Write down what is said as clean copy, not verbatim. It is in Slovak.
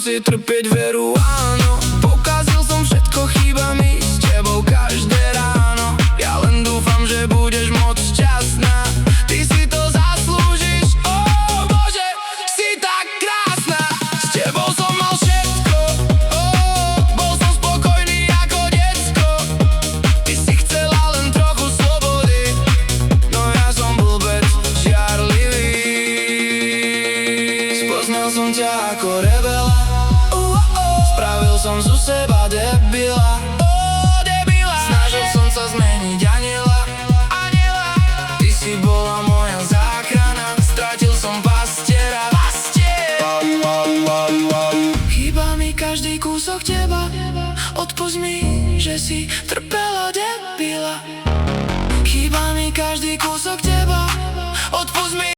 si trpieť veru, áno. Pokazil som všetko chybami s tebou každé ráno. Ja len dúfam, že budeš moc šťastná. Ty si to zaslúžiš, ó Bože, si tak krásna. S tebou som mal všetko, ó, bol som spokojný ako decko. Ty si chcela len trochu slobody, no ja som blbec žiarlivý. Spoznal som ťa ako rebela, spravil som zo seba debila, snažil som sa zmeniť aniela. Ty si bola moja záchrana, stratil som pastiera. Chýba mi každý kúsok teba, odpusť mi, že si trpela debila. Chýba mi každý kúsok teba, odpusť mi.